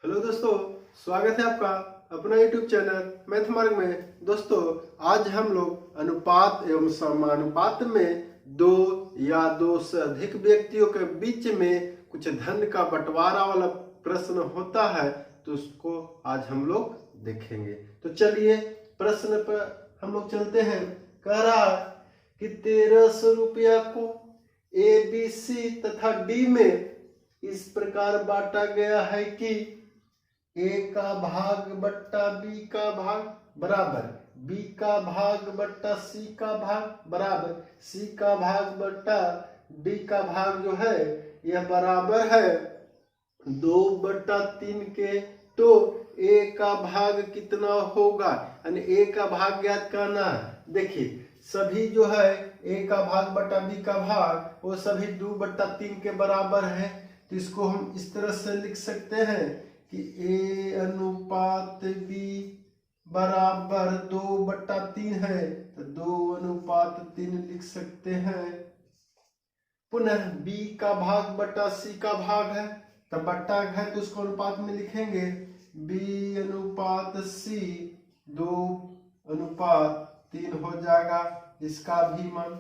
Hello दोस्तों, स्वागत है आपका अपना यूट्यूब चैनल मैथ मार्ग में। दोस्तों, आज हम लोग अनुपात एवं समानुपात में दो या दो से अधिक व्यक्तियों के बीच में कुछ धन का बंटवारा वाला प्रश्न होता है, तो उसको आज हम लोग देखेंगे। तो चलिए प्रश्न पर हम लोग चलते हैं। कह रहा है कि 1300 रुपया को ए, बी, सी तथा डी में इस प्रकार बांटा गया है कि ए का भाग बट्टा बी का भाग बराबर बी का भाग बट्टा सी का भाग बराबर सी का भाग बट्टा डी का भाग जो है यह बराबर है 2/3 के। तो ए का भाग कितना होगा, यानी ए का भाग ज्ञात करना है। देखिए सभी जो है ए का भाग बट्टा बी का भाग वो सभी 2/3 के बराबर है। तो इसको हम इस तरह से लिख सकते हैं कि ए अनुपात बी बराबर 2/3 है, तो 2/3 लिख सकते हैं। पुनः बी का भाग बट्टा सी का भाग है, तो बट्टा है तो उसको अनुपात में लिखेंगे बी अनुपात सी 2/3 हो जाएगा इसका भी मान।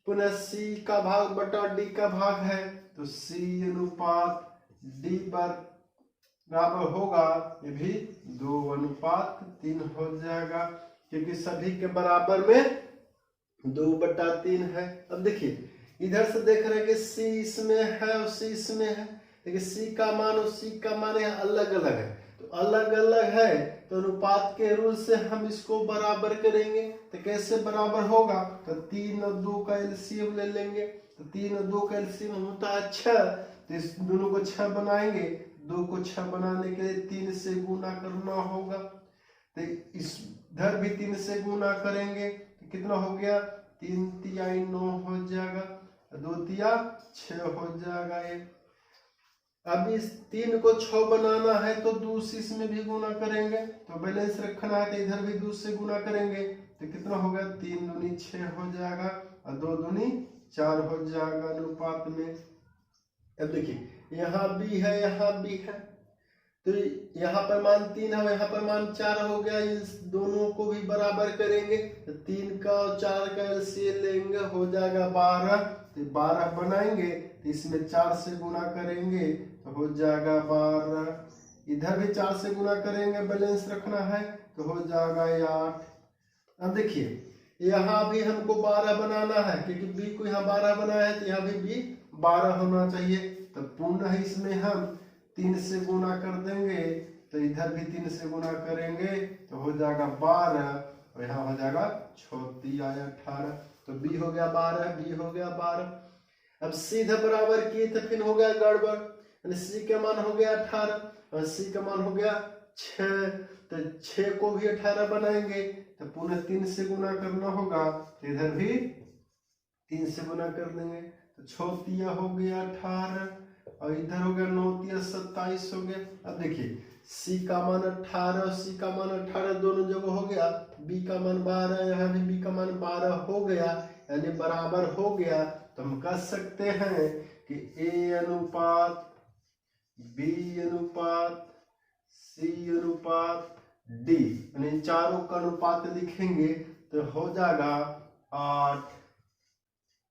पुनः सी का भाग बट्टा डी का भाग है, तो सी अनुपात डी बराबर होगा ये भी 2/3 हो जाएगा, क्योंकि सभी के बराबर में 2/3 है। अब देखिए इधर से देख रहे हैं कि सी इसमें है और सी इसमें है, लेकिन सी का मान और सी का मान यहाँ अलग अलग है। तो अलग अलग है तो अनुपात के रूल से हम इसको बराबर करेंगे। तो कैसे बराबर होगा, तो 3 और 2 का एलसीएम ले लेंगे। तो 3 और 2 का एलसीएम होता है 6, तो इस दोनों को 6 बनाएंगे। 2 को 6 बनाने के लिए 3 से गुना करना होगा, तो इधर भी 3 से गुना करेंगे तो कितना हो गया 3 तिहाई 9 हो जाएगा, 2 तिया 6 हो जाएगा ये। अब इस 3 को 6 बनाना है तो 2 से इसमें भी गुना करेंगे, तो बैलेंस रखना है तो इधर भी 2 से गुना करेंगे तो कितना हो गया 3 दूनी 6 हो जाएगा और 2 दूनी 4 हो जाएगा अनुपात में। अब देखिए यहाँ भी है यहाँ भी है, तो यहाँ पर मान 3 है यहाँ पर मान 4 हो गया। इस दोनों को भी बराबर करेंगे तो 3 का और 4 का एलसीएम लेंगे, हो जाएगा 12। तो 12 बनाएंगे तो इसमें 4 से गुना करेंगे तो हो जाएगा 12। इधर भी 4 से गुना करेंगे, बैलेंस रखना है तो हो जाएगा 8। अब देखिए यहाँ भी हमको 12 बनाना है, क्योंकि बी को यहाँ 12 बनाया है तो यहाँ भी बी 12 होना चाहिए। तो पुनः इसमें हम 3 से गुना कर देंगे, तो इधर भी 3 से गुना करेंगे तो हो जाएगा 12 और यहाँ हो जाएगा 6 आया 18। तो बी हो गया 12, बी हो गया 12। अब सीधा बराबर किए तो फिर हो गया गड़बड़, यानी सी का मान हो गया 18 और सी का मान हो गया 6। तो 6 को भी 18 बनाएंगे तो पुनः 3 से गुना करना होगा, तो इधर भी 3 से गुना कर देंगे तो 6 हो गया 18 और इधर हो गया 9 27 हो गया। अब देखिए सी का मान 18 और सी का मान 18 दोनों जगह हो गया, बी का मान 12 यहाँ भी बी का मान 12 हो गया, यानी बराबर हो गया। तो हम कह सकते हैं कि ए अनुपात बी अनुपात सी अनुपात डी, यानी चारों का अनुपात लिखेंगे तो हो जाएगा 8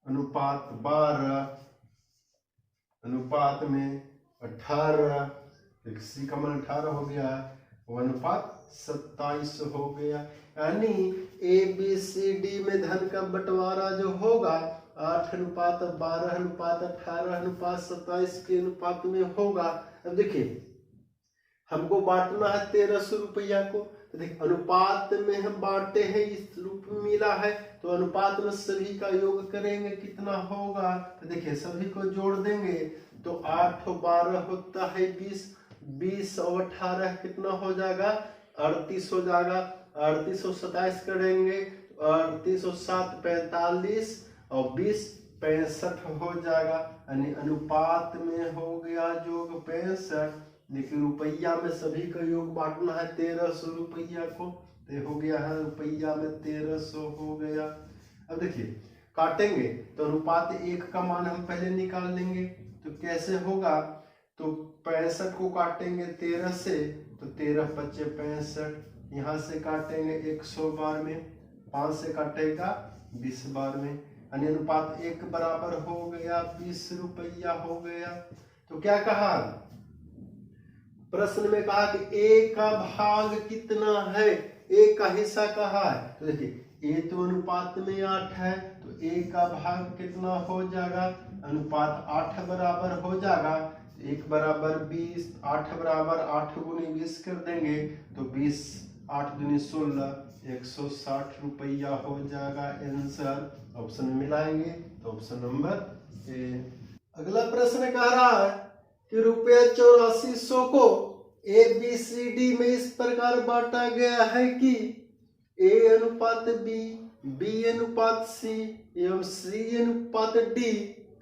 अनुपात 12 अनुपात में 18। सी का मान 18 हो गया, वो अनुपात 27 हो गया। यानी ए बी सी डी में धन का बंटवारा जो होगा 8 अनुपात 12 अनुपात 18 अनुपात 27 के अनुपात में होगा। अब देखिए हमको बांटना है 1300 रुपया को, तो देखिए अनुपात में हम बांटे हैं इस रूप में मिला है, तो अनुपात में सभी का योग करेंगे कितना होगा, तो देखिए सभी को जोड़ देंगे तो 8 और 12 होता है 20, 20 और 18 कितना हो जाएगा 38 हो जाएगा। 38 और 27 करेंगे 38 और 7 45 और 20 65 हो जाएगा, यानी अनुपात में हो गया योग 65। लेकिन रुपया में सभी का योग बांटना है 1300 रुपया को, तो हो गया है रुपया में 1300 हो गया। अब देखिए काटेंगे तो अनुपात 1 का मान हम पहले निकाल लेंगे, तो कैसे होगा, तो 65 को काटेंगे 13 से तो 13 पच्चे 65, यहाँ से काटेंगे 100 बार में, 5 से काटेगा 20 बार में, यानी अनुपात 1 बराबर हो गया 20 रुपया हो गया। तो क्या कहा प्रश्न में, कहा कि ए का भाग कितना है, ए का हिस्सा कहा है। तो देखिए ए तो अनुपात में 8 है, तो ए का भाग कितना हो जाएगा, अनुपात 8 बराबर हो जाएगा। 1 बराबर 20, 8 बराबर 8 गुनी 20 कर देंगे तो 20 8 दूनी 16, 160 रुपया हो जाएगा आंसर। ऑप्शन में मिलाएंगे तो ऑप्शन नंबर ए। अगला प्रश्न कह रहा है कि रुपया 8400 को ए बी सी डी में इस प्रकार बांटा गया है कि ए अनुपात बी, बी अनुपात सी एवं सी अनुपात डी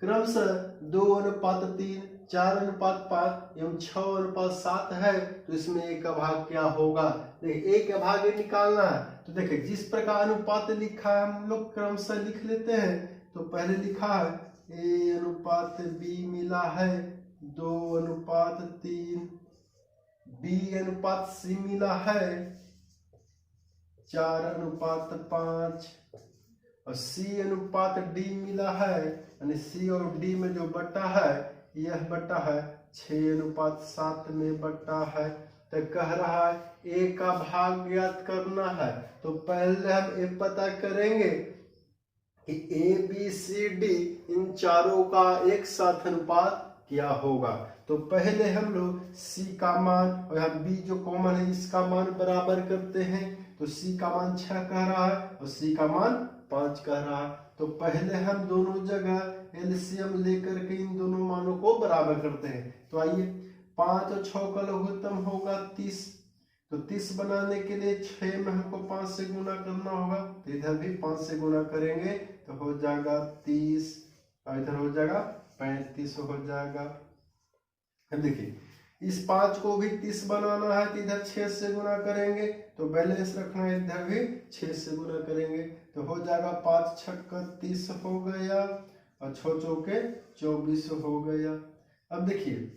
क्रमशः 2:3, 4:5 एवं 6:7 है। तो इसमें ए का भाग क्या होगा। देखिए ए का भाग निकालना है, तो देखिए जिस प्रकार अनुपात लिखा है हम लोग क्रमशः लिख लेते हैं। तो पहले लिखा है ए अनुपात बी मिला है 2:3, बी अनुपात सी मिला है 4:5 और सी अनुपात डी मिला है, यानी सी और डी में जो बटा है यह बटा है 6:7 में बटा है। तो कह रहा है ए का भाग ज्ञात करना है। तो पहले हम ये पता करेंगे कि ए बी सी डी इन चारों का एक साथ अनुपात क्या होगा। तो पहले हम लोग सी का मान और यहाँ बी जो कॉमन है इसका मान बराबर करते हैं। तो सी का मान 6 कह रहा है और सी का मान 5 कह रहा है। तो पहले हम दोनों जगह एलसीएम लेकर के इन दोनों मानों को बराबर करते हैं। तो आइए 5 और 6 का लघुत्तम होगा 30। तो 30 बनाने के लिए 6 में हमको 5 से गुना करना होगा, तो इधर भी 5 से गुना करेंगे तो हो जाएगा 30 और इधर हो जाएगा 35 हो जाएगा। अब देखिए इस 5 को भी 30 बनाना है तो इधर 6 से गुना करेंगे, तो बैलेंस रखना है, इधर भी 6 से गुना करेंगे तो हो जाएगा 5 छक्का 30 हो गया और 6 चौके 24 हो गया। अब देखिए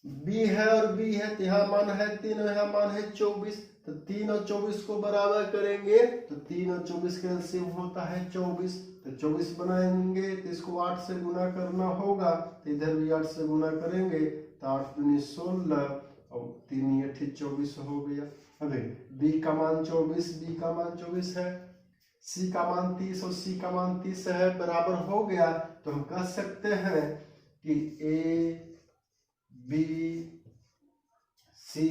बी है और बी है, तो यहाँ मान है 3 और यहाँ मान है 24। तो 3 और 24 को बराबर करेंगे तो 3 और 24 का एलसीएम होता है 24। तो 24 बनाएंगे तो इसको 8 से गुना करना होगा, तो इधर भी 8 से गुना करेंगे तो 8 दूनी 16 और 3 8 24 हो गया। अब बी का मान 24, बी का मान 24 है, सी का मान 30 और सी का मान 30 है, बराबर हो गया। तो हम कह सकते हैं कि ए बी सी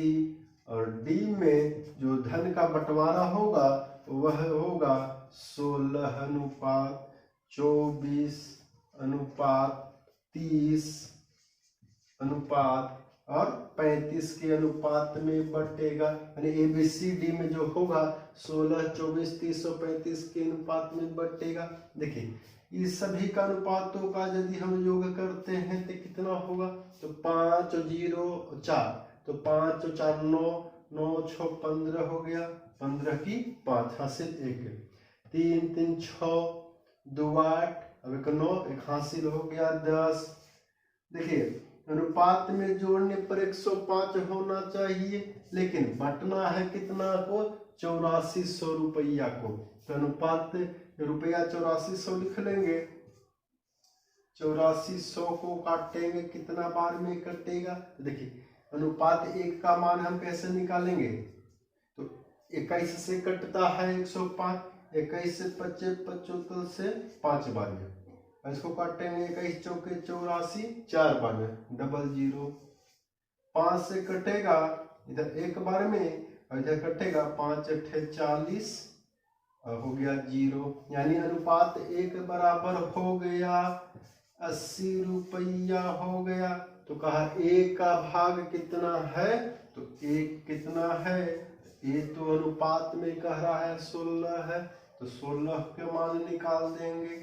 और डी में जो धन का बंटवारा होगा वह होगा 16:24:30:35 के अनुपात में बटेगा। यानी ए बी सी डी में जो होगा 16, 24, 30 और 35 के अनुपात में बटेगा। देखिए इस सभी का अनुपातों का यदि हम योग करते हैं तो कितना होगा, तो 5 और 0 और 4, तो 5 और 4 9, 9 6 15 हो गया, 15 की 5 हासिल 1, 3 3 6 2 8, अब एक 9 एक हासिल हो गया 10। देखिए अनुपात में जोड़ने पर 105 होना चाहिए, लेकिन बटना है कितना को 8400 रुपया को। तो अनुपात रुपया 8400 लिख लेंगे। 8400 को काटेंगे कितना बार में कटेगा, तो देखिए अनुपात 1 का मान हम कैसे निकालेंगे, तो 21 से कटता है 105, 21 से 25 75 से 5 बार में, इसको काटेंगे 21 चौके 84 4 बार में, 00 5 से कटेगा इधर 1 बार में और इधर कटेगा 5 8 40 और हो गया 0। यानी अनुपात 1 बराबर हो गया 80 रुपया हो गया। तो कहा ए का भाग कितना है, तो ए कितना है, ए तो अनुपात में कह रहा है 16 है, तो 16 के मान निकाल देंगे।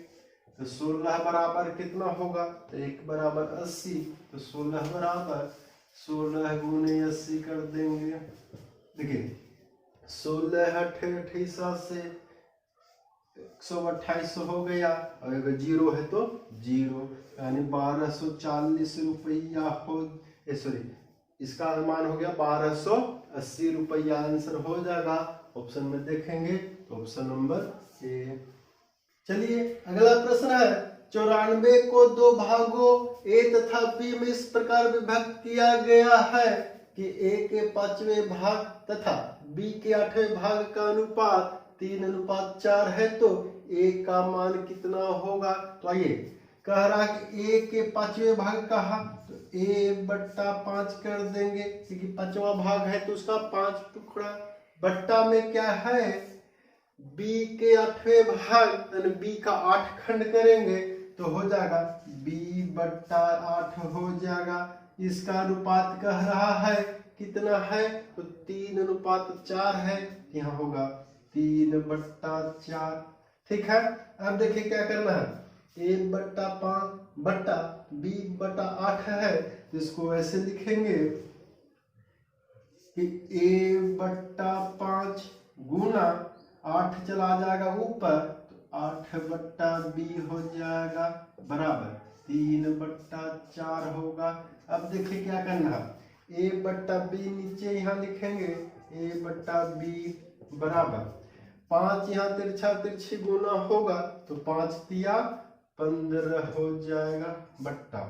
तो 16 बराबर कितना होगा, तो 1 बराबर 80, तो 16 बराबर 16 गुने 80 कर देंगे। देखिए 16 28 से 128 हो गया और अगर 0 है तो 0, यानी 1240 रुपया हो सॉरी, इसका अनुमान हो गया 1280 रुपया। आंसर हो जाएगा ऑप्शन में देखेंगे तो ऑप्शन नंबर ए। चलिए अगला प्रश्न है, 94 को दो भागों ए तथा बी में इस प्रकार विभक्त किया गया है कि ए के 5वें भाग तथा बी के 8वें भाग का अनुपात 3:4 है, तो ए का मान कितना होगा? तो आइए, कह रहा कि ए के 5वें भाग कहा तो a/5 कर देंगे, क्योंकि 5वां भाग है तो उसका 5 टुकड़ा, बट्टा में क्या है b के 8वें भाग, यानी b का 8 खंड करेंगे तो हो जाएगा b/8 हो जाएगा। इसका अनुपात कह रहा है कितना है? तो 3:4 है, यहाँ होगा 3/4। ठीक है, अब देखिए क्या करना है, a/5 बट्टा b/8 है, तो इसको ऐसे लिखेंगे कि a/5 गुना 8 चला जाएगा ऊपर तो 8/b हो जाएगा बराबर 3/4 होगा। अब देखिए क्या करना है, a/b नीचे यहाँ लिखेंगे, a/b बराबर 5 यहाँ तिरछा तिरछी गुना होगा तो 5 तिया 15 हो जाएगा बट्टा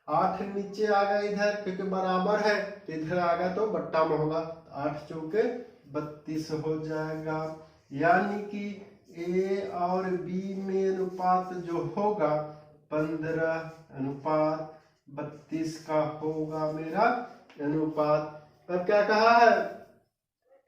8 नीचे आ गया इधर, क्योंकि बराबर है तो इधर आ गया तो बट्टा में होगा, 8 चौके 32 हो जाएगा। यानी कि ए और बी में अनुपात जो होगा 15:32 का होगा मेरा अनुपात। अब क्या कहा है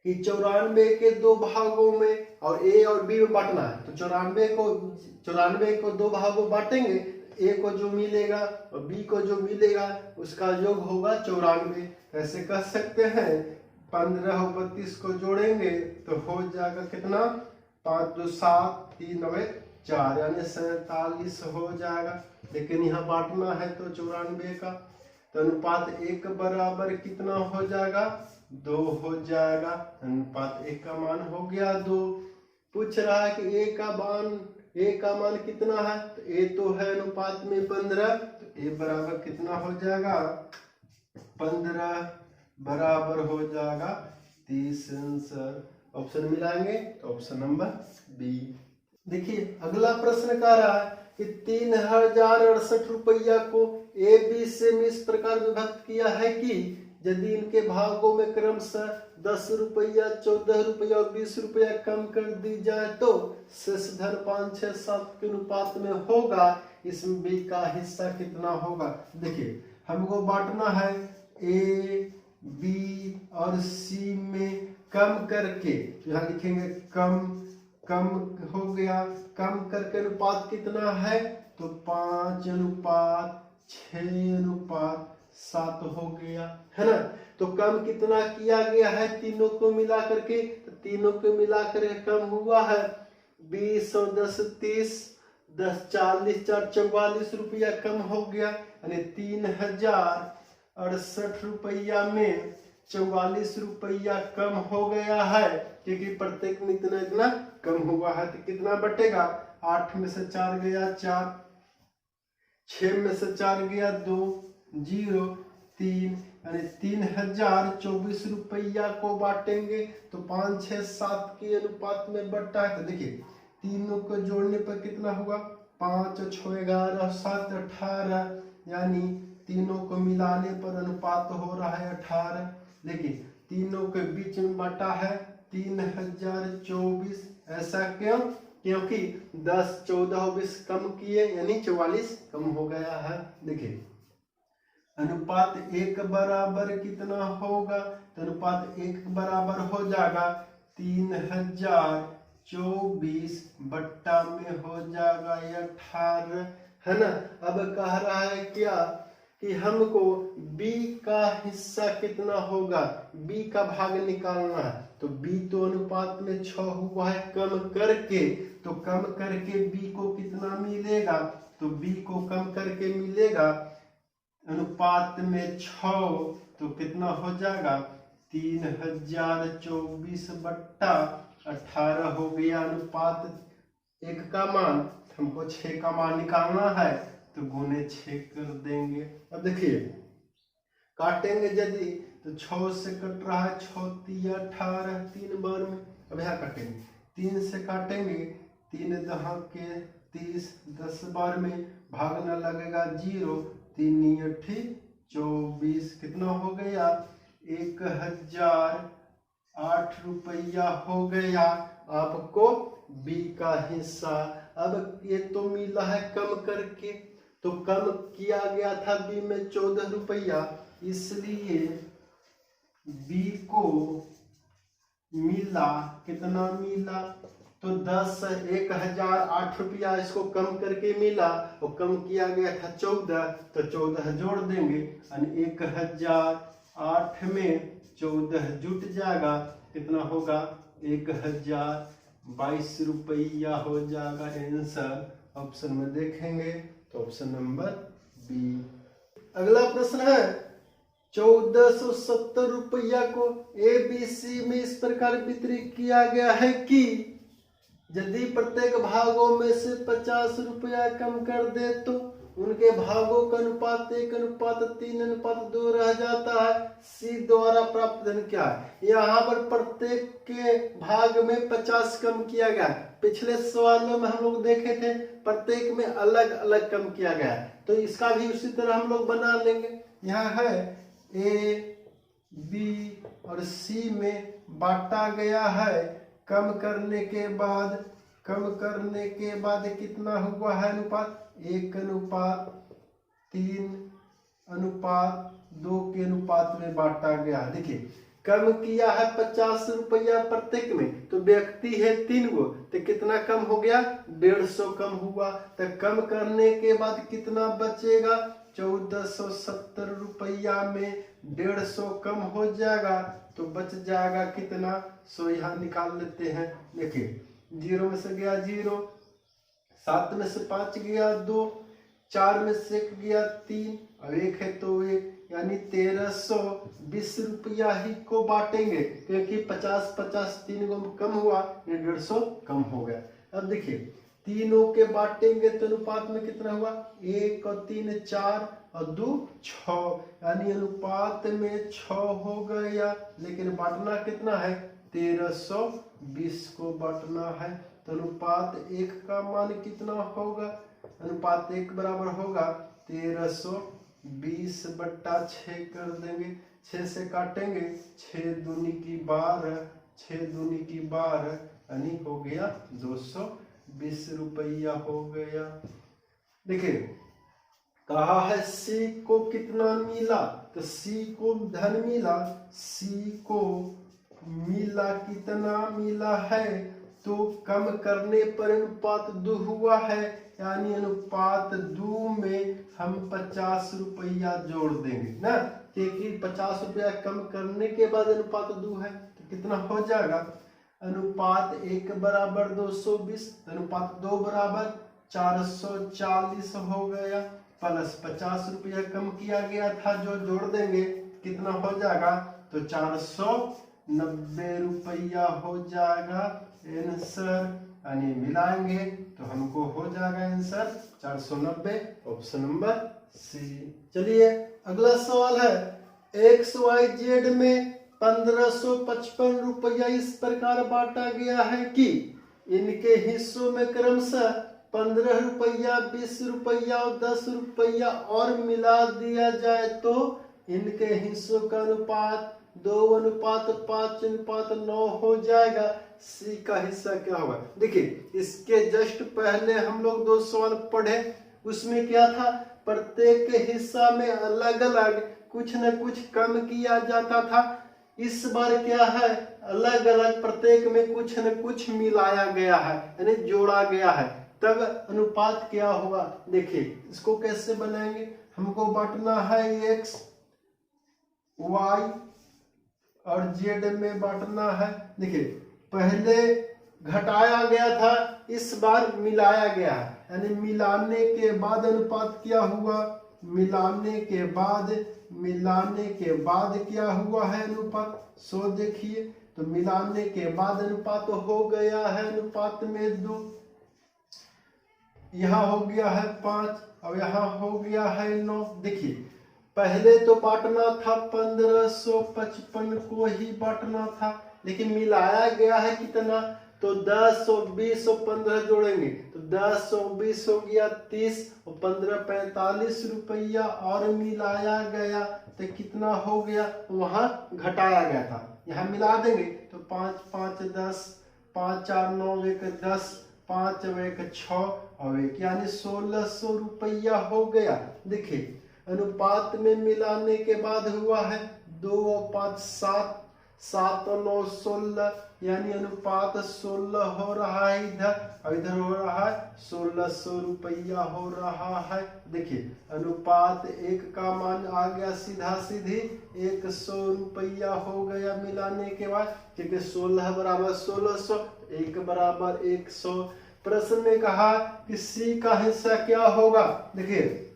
कि 94 के दो भागों में और ए और बी में बांटना है, तो 94 को दो भागों बांटेंगे, ए को जो मिलेगा और बी को जो मिलेगा उसका योग होगा 94। ऐसे कह सकते हैं 15 और 32 को जोड़ेंगे तो हो जाएगा कितना, 5 2 7 3 9 4 यानी 47 हो जाएगा। लेकिन यहाँ बांटना है तो 94 का, तो अनुपात 1 बराबर कितना हो जाएगा, 2 हो जाएगा। अनुपात 1 का मान हो गया 2। पूछ रहा है कि ए का मान कितना है, तो ए तो है अनुपात में 15, तो ए बराबर कितना हो जाएगा, 15 बराबर हो जाएगा 30। आंसर ऑप्शन मिलाएंगे तो ऑप्शन नंबर बी। देखिए अगला प्रश्न कह रहा है कि 3068 रुपया को ए बी से इस प्रकार विभक्त किया है कि यदि इनके भागों में क्रमशः 10 रुपया 14 रुपया और 20 रुपया कम कर दी जाए तो शेष धन 5 6 7 के अनुपात में होगा, इसमें बी का हिस्सा कितना होगा? देखिए हमको बांटना है ए बी और सी में कम करके, यहाँ लिखेंगे कम हो गया, कम करके अनुपात कितना है तो 5:6:7 हो गया है ना। तो कम कितना किया गया है, तीनों को मिला करके, तो तीनों को मिला करके कम हुआ है 20 और 10 30 10 40 4 44 रुपया कम हो गया, यानी 3068 रुपया में 44 रुपया कम हो गया है, क्योंकि प्रत्येक में इतना इतना कम हुआ है। तो कितना बटेगा, 8 में से 4 गया 4, 6 में से 4 गया 2 0 3, यानी 3024 रुपया को बांटेंगे तो 5 6 7 के अनुपात में बटा है। तो देखिए तीनों को जोड़ने पर कितना होगा, 5 6 11 7 18, यानी तीनों को मिलाने पर अनुपात हो रहा है 18। देखिए तीनों के बीच में बटा है 3024। ऐसा क्यों? क्योंकि 10 14 और 20 कम किए यानी 44 कम हो गया है। देखिए अनुपात 1 बराबर कितना होगा, तो अनुपात 1 बराबर हो जाएगा 3024 बट्टा में हो जाएगा 18, है ना। अब कह रहा है क्या कि हमको b का हिस्सा कितना होगा, b का भाग निकालना है। तो b तो अनुपात में 6 हुआ है कम करके, तो कम करके b को कितना मिलेगा, तो b को कम करके मिलेगा अनुपात में 6, तो कितना हो जाएगा 3024 बट्टा 18 हो गया। अनुपात 1 का मान, हमको 6 का मान निकालना है तो गुने 6 कर देंगे। अब देखिए काटेंगे यदि तो 6 से कट रहा है, 6 तिया 18 3 बार में। अब यहाँ काटेंगे 3 से काटेंगे, 3 दहा के 30 10 बार में भागना लगेगा 0, 3 अठी 24, कितना हो गया 1008 रुपया हो गया आपको बी का हिस्सा। अब ये तो मिला है कम करके, तो कम किया गया था बी में 14 रुपया, इसलिए बी को मिला, कितना मिला तो 1008 रुपया इसको कम करके मिला, और कम किया गया था 14, तो 14 जोड़ देंगे, 1008 में 14 जुट जाएगा, कितना होगा 1022 रुपया हो जाएगा आंसर। ऑप्शन में देखेंगे तो ऑप्शन नंबर बी। अगला प्रश्न है 1470 रुपया को ABC में इस प्रकार वितरित किया गया है कि यदि प्रत्येक भागों में से 50 रुपया कम कर दे तो उनके भागों का अनुपात 1:3:2 रह जाता है। सी द्वारा प्राप्त धन क्या है? यहाँ पर प्रत्येक के भाग में 50 कम किया गया है। पिछले सवालों में हम लोग देखे थे प्रत्येक में अलग अलग कम किया गया है, तो इसका भी उसी तरह हम लोग बना लेंगे। यहाँ है A, B और C में बांटा गया है। कम करने के बाद कितना हुआ है अनुपात? 1:3:2 के अनुपात में बांटा गया है। देखिए कम किया है 50 रुपया प्रत्येक में, तो व्यक्ति है 3 गो, तो कितना कम हो गया 150 कम हुआ। तो कम करने के बाद कितना बचेगा? 1470 रुपया में 150 कम हो जाएगा, तो बच जाएगा कितना 100। यहाँ निकाल लेते हैं। देखिए 0 में से गया 0, 7 में से 5 गया 2, 4 में से 1 गया 3 और 1 है तो 1, यानी 1320 रुपया ही को बांटेंगे, क्योंकि 50 3 गो कम हुआ, ये 150 कम हो गया। अब देखिए तीनों के बांटेंगे तो अनुपात में कितना हुआ? 1 और 3 4 और 2 6, यानी अनुपात में 6 हो गया। लेकिन बांटना कितना है? 1320 को बांटना है, तो अनुपात 1 का मान कितना होगा? अनुपात 1 बराबर होगा 1320/6 कर देंगे। 6 से काटेंगे, 6 दूनी की 12, 6 दूनी की 12, यानी हो गया 220 रुपया हो गया। देखिए कहा है सी को कितना मिला, तो सी को धन मिला। सी को मिला कितना मिला है? तो कम करने पर अनुपात 2 हुआ है, यानी अनुपात 2 में हम 50 रुपया जोड़ देंगे ना, क्योंकि 50 रुपया कम करने के बाद अनुपात 2 है, तो कितना हो जाएगा? अनुपात 1 बराबर 220, अनुपात 2 बराबर 440 हो गया, प्लस 50 रुपया कम किया गया था जो जोड़ देंगे, कितना हो जाएगा? तो 490 रुपया हो जाएगा आंसर। यानी मिलाएंगे तो हमको हो जाएगा आंसर 490, ऑप्शन नंबर सी। चलिए अगला सवाल है XYZ में 1555 रुपया इस प्रकार बांटा गया है कि इनके हिस्सों में क्रमशः 15 रुपया, 20 रुपया और 10 रुपया और मिला दिया जाए तो इनके हिस्सों का अनुपात 2:5:9 हो जाएगा। सी का हिस्सा क्या होगा? देखिए इसके जस्ट पहले हम लोग 2 सवाल पढ़े, उसमें क्या था? प्रत्येक के हिस्सा में अलग अलग कुछ न कुछ कम किया जाता था। इस बार क्या है? अलग अलग प्रत्येक में कुछ न कुछ मिलाया गया है, यानी जोड़ा गया है, तब अनुपात क्या हुआ? देखिए इसको कैसे बनाएंगे? हमको बांटना है x y और z में बांटना है। देखिए पहले घटाया गया था, इस बार मिलाया गया है, यानी मिलाने के बाद अनुपात क्या हुआ? मिलाने के बाद क्या हुआ है अनुपात? सो देखिए तो मिलाने के बाद अनुपात हो गया है अनुपात में 2, यहाँ हो गया है 5 और यहाँ हो गया है 9। देखिए पहले तो बांटना था 1555 को ही बांटना था, लेकिन मिलाया गया है कितना, तो 10 और 20 और 15 जोड़ेंगे तो 10 और 20 हो गया 30 और 15 45 रुपया, और मिलाया गया तो कितना हो गया, वहां घटाया गया था, यहाँ मिला देंगे तो 5 5 10, 5 4 9 1 10, 5 1 6 और 1 यानी 1600 रुपया हो गया। देखिए अनुपात में मिलाने के बाद हुआ है 2 और 5 7, 7 और 9 16, यानी अनुपात 16 हो रहा है इधर, और इधर हो रहा है 1600 रुपया हो रहा है। देखिए अनुपात 1 का मान आ गया सीधा सीधी 100 रुपया हो गया मिलाने के बाद, क्योंकि 16 बराबर 1600, 1 बराबर 100। प्रश्न में कहा कि सी का हिस्सा क्या होगा। देखिए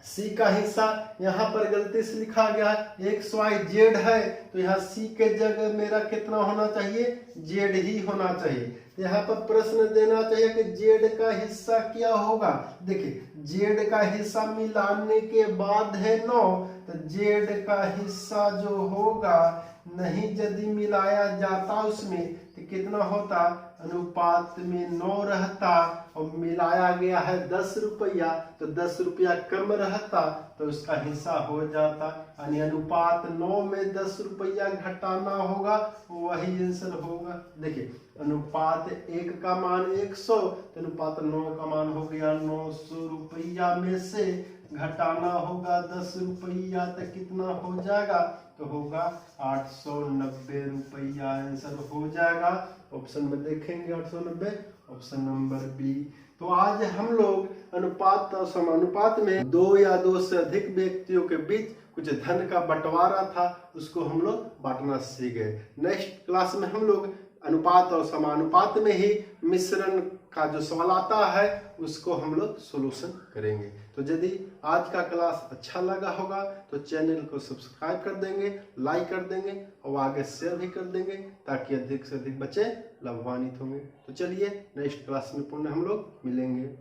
सी का हिस्सा यहाँ पर गलती से लिखा गया है XYZ है, तो यहाँ सी के जगह मेरा कितना होना चाहिए, Z ही होना चाहिए। यहाँ पर प्रश्न देना चाहिए कि Z का हिस्सा क्या होगा। देखिए Z का हिस्सा मिलाने के बाद है 9, तो Z का हिस्सा जो होगा नहीं यदि मिलाया जाता उसमें तो कितना होता, अनुपात में 9 रहता और मिलाया गया है 10 रुपया, तो 10 रुपया कम रहता तो उसका हिस्सा हो जाता, यानी अनुपात 9 में 10 रुपया घटाना होगा, वही आंसर होगा। देखिए अनुपात 1 का मान 100, तो अनुपात 9 का मान हो गया 900 रुपया में से घटाना होगा 10 रुपया, तो कितना हो जाएगा, तो होगा 890 रुपया आंसर हो जाएगा। ऑप्शन में देखेंगे 890, ऑप्शन नंबर बी। तो आज हम लोग अनुपात और समानुपात में 2 या 2 से अधिक व्यक्तियों के बीच कुछ धन का बंटवारा था, उसको हम लोग बांटना सीख गए। नेक्स्ट क्लास में हम लोग अनुपात और समानुपात में ही मिश्रण का जो सवाल आता है उसको हम लोग सोल्यूशन करेंगे। तो यदि आज का क्लास अच्छा लगा होगा तो चैनल को सब्सक्राइब कर देंगे, लाइक कर देंगे और आगे शेयर भी कर देंगे, ताकि अधिक से अधिक बच्चे लाभान्वित होंगे। तो चलिए नेक्स्ट क्लास में पुनः हम लोग मिलेंगे।